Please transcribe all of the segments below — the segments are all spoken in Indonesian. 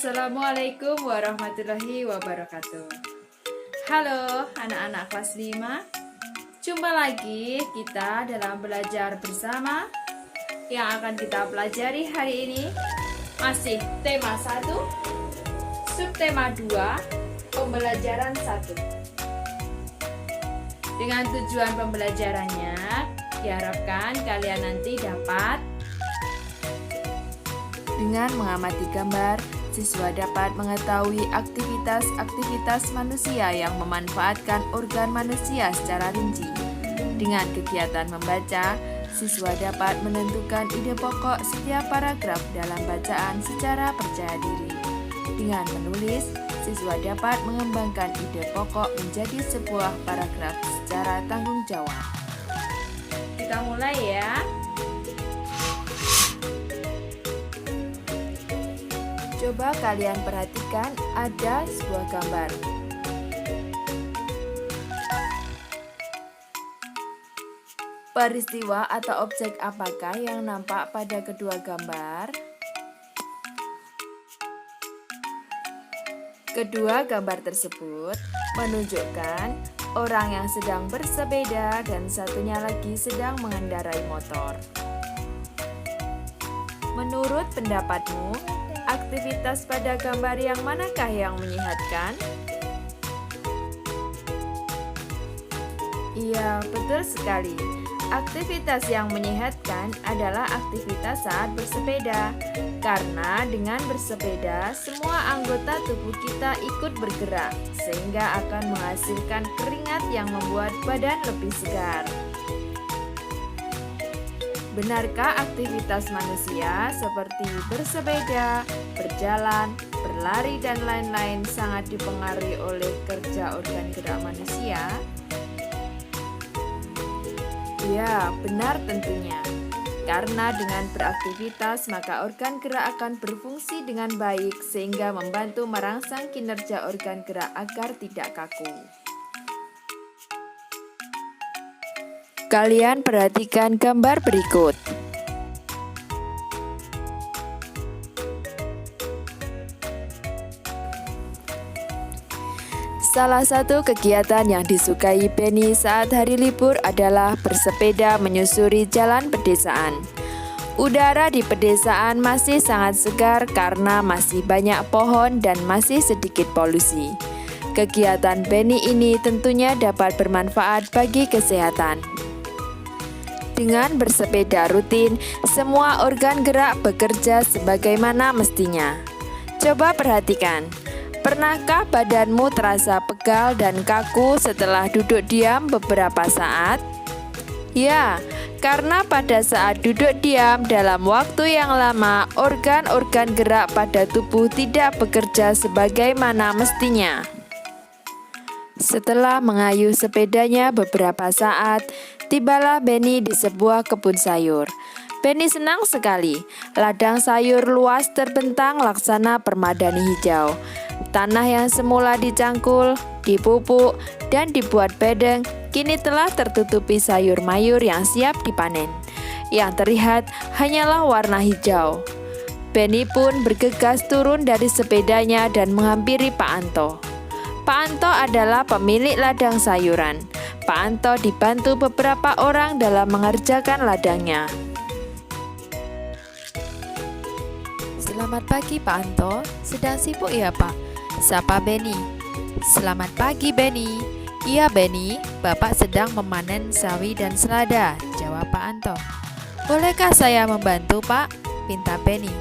Assalamualaikum warahmatullahi wabarakatuh. Halo anak-anak kelas 5. Jumpa lagi kita dalam belajar bersama. Yang akan kita pelajari hari ini masih tema 1, subtema 2, pembelajaran 1. Dengan tujuan pembelajarannya, diharapkan kalian nanti dapat dengan mengamati gambar, siswa dapat mengetahui aktivitas-aktivitas manusia yang memanfaatkan organ manusia secara rinci. Dengan kegiatan membaca, siswa dapat menentukan ide pokok setiap paragraf dalam bacaan secara percaya diri. Dengan menulis, siswa dapat mengembangkan ide pokok menjadi sebuah paragraf secara tanggung jawab. Kita mulai ya. Coba kalian perhatikan ada sebuah gambar. Peristiwa atau objek apakah yang nampak pada kedua gambar? Kedua gambar tersebut menunjukkan orang yang sedang bersepeda dan satunya lagi sedang mengendarai motor. Menurut pendapatmu, aktivitas pada gambar yang manakah yang menyehatkan? Iya, betul sekali. Aktivitas yang menyehatkan adalah aktivitas saat bersepeda. Karena dengan bersepeda, semua anggota tubuh kita ikut bergerak, sehingga akan menghasilkan keringat yang membuat badan lebih segar. Benarkah aktivitas manusia seperti bersepeda, berjalan, berlari, dan lain-lain sangat dipengaruhi oleh kerja organ gerak manusia? Ya, benar tentunya. Karena dengan beraktivitas, maka organ gerak akan berfungsi dengan baik sehingga membantu merangsang kinerja organ gerak agar tidak kaku. Kalian perhatikan gambar berikut. Salah satu kegiatan yang disukai Benny saat hari libur adalah bersepeda menyusuri jalan pedesaan. Udara di pedesaan masih sangat segar karena masih banyak pohon dan masih sedikit polusi. Kegiatan Benny ini tentunya dapat bermanfaat bagi kesehatan. Dengan bersepeda rutin, semua organ gerak bekerja sebagaimana mestinya. Coba perhatikan, pernahkah badanmu terasa pegal dan kaku setelah duduk diam beberapa saat? Ya, karena pada saat duduk diam dalam waktu yang lama, organ-organ gerak pada tubuh tidak bekerja sebagaimana mestinya. Setelah mengayuh sepedanya beberapa saat, tibalah Benny di sebuah kebun sayur. Benny senang sekali. Ladang sayur luas terbentang laksana permadani hijau. Tanah yang semula dicangkul, dipupuk, dan dibuat bedeng, kini telah tertutupi sayur mayur yang siap dipanen. Yang terlihat hanyalah warna hijau. Benny pun bergegas turun dari sepedanya dan menghampiri Pak Anto. Pak Anto adalah pemilik ladang sayuran. Pak Anto dibantu beberapa orang dalam mengerjakan ladangnya. Selamat pagi Pak Anto, sedang sibuk ya Pak? Sapa Benny. Selamat pagi Benny. Iya Benny, Bapak sedang memanen sawi dan selada, jawab Pak Anto. Bolehkah saya membantu Pak? Pinta Benny.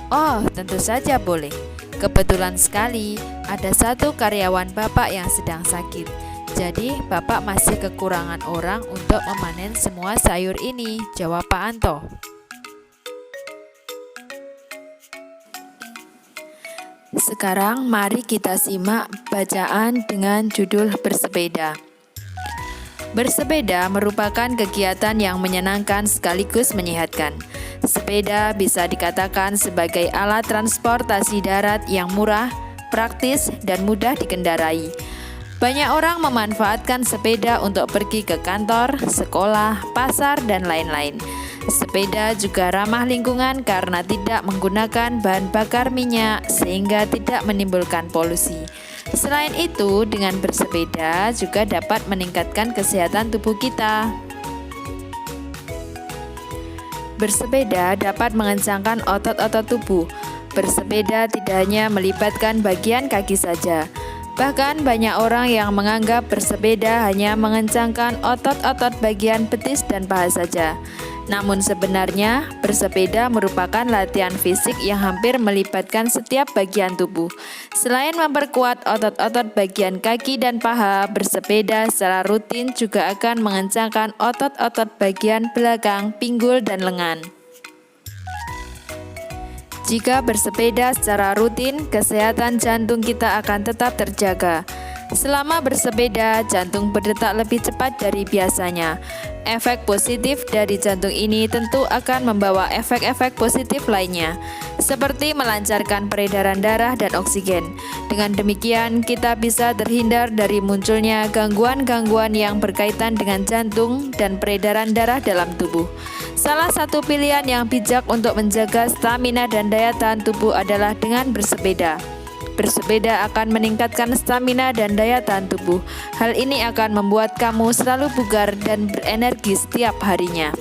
Oh, tentu saja boleh. Kebetulan sekali ada satu karyawan Bapak yang sedang sakit. Jadi Bapak masih kekurangan orang untuk memanen semua sayur ini, jawab Pak Anto. Sekarang mari kita simak bacaan dengan judul bersepeda. Bersepeda merupakan kegiatan yang menyenangkan sekaligus menyehatkan. Sepeda bisa dikatakan sebagai alat transportasi darat yang murah, praktis, dan mudah dikendarai. Banyak orang memanfaatkan sepeda untuk pergi ke kantor, sekolah, pasar, dan lain-lain. Sepeda juga ramah lingkungan karena tidak menggunakan bahan bakar minyak sehingga tidak menimbulkan polusi. Selain itu, dengan bersepeda juga dapat meningkatkan kesehatan tubuh kita. Bersepeda dapat mengencangkan otot-otot tubuh. Bersepeda tidak hanya melibatkan bagian kaki saja. Bahkan banyak orang yang menganggap bersepeda hanya mengencangkan otot-otot bagian betis dan paha saja. Namun sebenarnya, bersepeda merupakan latihan fisik yang hampir melibatkan setiap bagian tubuh. Selain memperkuat otot-otot bagian kaki dan paha, bersepeda secara rutin juga akan mengencangkan otot-otot bagian belakang, pinggul, dan lengan. Jika bersepeda secara rutin, kesehatan jantung kita akan tetap terjaga. Selama bersepeda, jantung berdetak lebih cepat dari biasanya. Efek positif dari jantung ini tentu akan membawa efek-efek positif lainnya, seperti melancarkan peredaran darah dan oksigen. Dengan demikian, kita bisa terhindar dari munculnya gangguan-gangguan yang berkaitan dengan jantung dan peredaran darah dalam tubuh. Salah satu pilihan yang bijak untuk menjaga stamina dan daya tahan tubuh adalah dengan bersepeda. Bersepeda akan meningkatkan stamina dan daya tahan tubuh. Hal ini akan membuat kamu selalu bugar dan berenergi setiap harinya.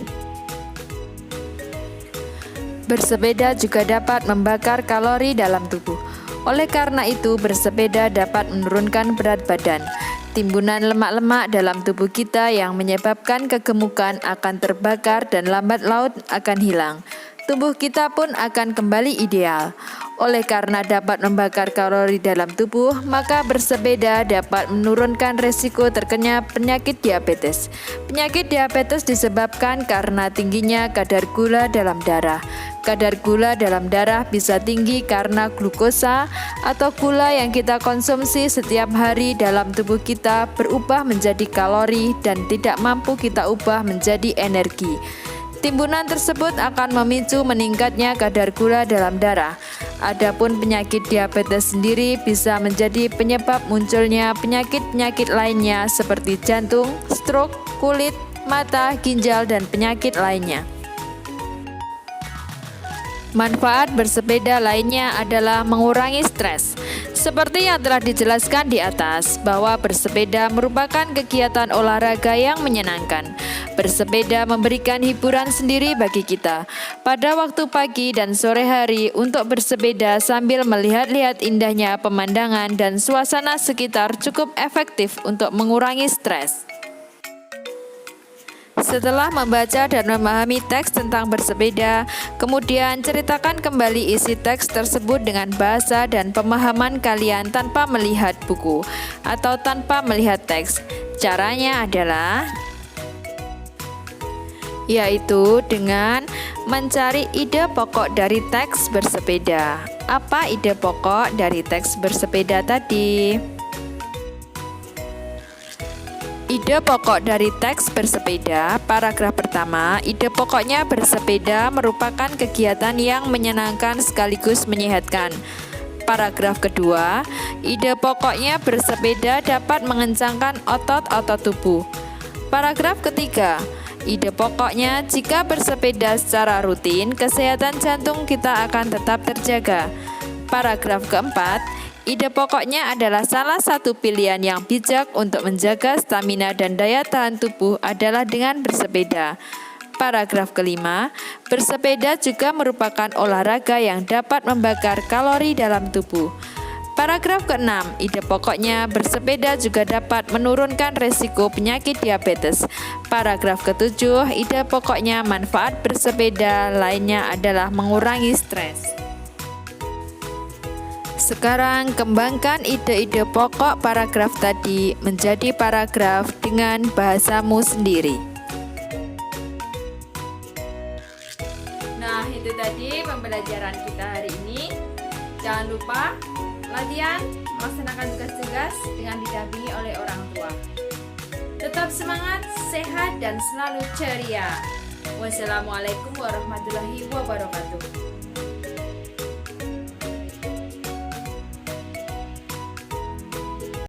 Bersepeda juga dapat membakar kalori dalam tubuh. Oleh karena itu, bersepeda dapat menurunkan berat badan. Timbunan lemak-lemak dalam tubuh kita yang menyebabkan kegemukan akan terbakar dan lambat laun akan hilang. Tubuh kita pun akan kembali ideal. Oleh karena dapat membakar kalori dalam tubuh, maka bersepeda dapat menurunkan resiko terkena penyakit diabetes. Penyakit diabetes disebabkan karena tingginya kadar gula dalam darah. Kadar gula dalam darah bisa tinggi karena glukosa atau gula yang kita konsumsi setiap hari dalam tubuh kita berubah menjadi kalori dan tidak mampu kita ubah menjadi energi. Timbunan tersebut akan memicu meningkatnya kadar gula dalam darah. Adapun penyakit diabetes sendiri bisa menjadi penyebab munculnya penyakit-penyakit lainnya seperti jantung, stroke, kulit, mata, ginjal, dan penyakit lainnya. Manfaat bersepeda lainnya adalah mengurangi stres. Seperti yang telah dijelaskan di atas, bahwa bersepeda merupakan kegiatan olahraga yang menyenangkan. Bersepeda memberikan hiburan sendiri bagi kita. Pada waktu pagi dan sore hari, untuk bersepeda sambil melihat-lihat indahnya pemandangan dan suasana sekitar cukup efektif untuk mengurangi stres. Setelah membaca dan memahami teks tentang bersepeda, kemudian ceritakan kembali isi teks tersebut dengan bahasa dan pemahaman kalian tanpa melihat buku atau tanpa melihat teks. Caranya adalah yaitu dengan mencari ide pokok dari teks bersepeda. Apa ide pokok dari teks bersepeda tadi? Ide pokok dari teks bersepeda, paragraf pertama, ide pokoknya bersepeda merupakan kegiatan yang menyenangkan sekaligus menyehatkan. Paragraf kedua, ide pokoknya bersepeda dapat mengencangkan otot-otot tubuh. Paragraf ketiga, ide pokoknya jika bersepeda secara rutin, kesehatan jantung kita akan tetap terjaga. Paragraf keempat, ide pokoknya adalah salah satu pilihan yang bijak untuk menjaga stamina dan daya tahan tubuh adalah dengan bersepeda. Paragraf kelima, bersepeda juga merupakan olahraga yang dapat membakar kalori dalam tubuh. Paragraf keenam, ide pokoknya bersepeda juga dapat menurunkan resiko penyakit diabetes. Paragraf ketujuh, ide pokoknya manfaat bersepeda lainnya adalah mengurangi stres. Sekarang kembangkan ide-ide pokok paragraf tadi menjadi paragraf dengan bahasamu sendiri. Nah, itu tadi pembelajaran kita hari ini. Jangan lupa latihan, melaksanakan tugas-tugas dengan didampingi oleh orang tua. Tetap semangat, sehat, dan selalu ceria. Wassalamualaikum warahmatullahi wabarakatuh.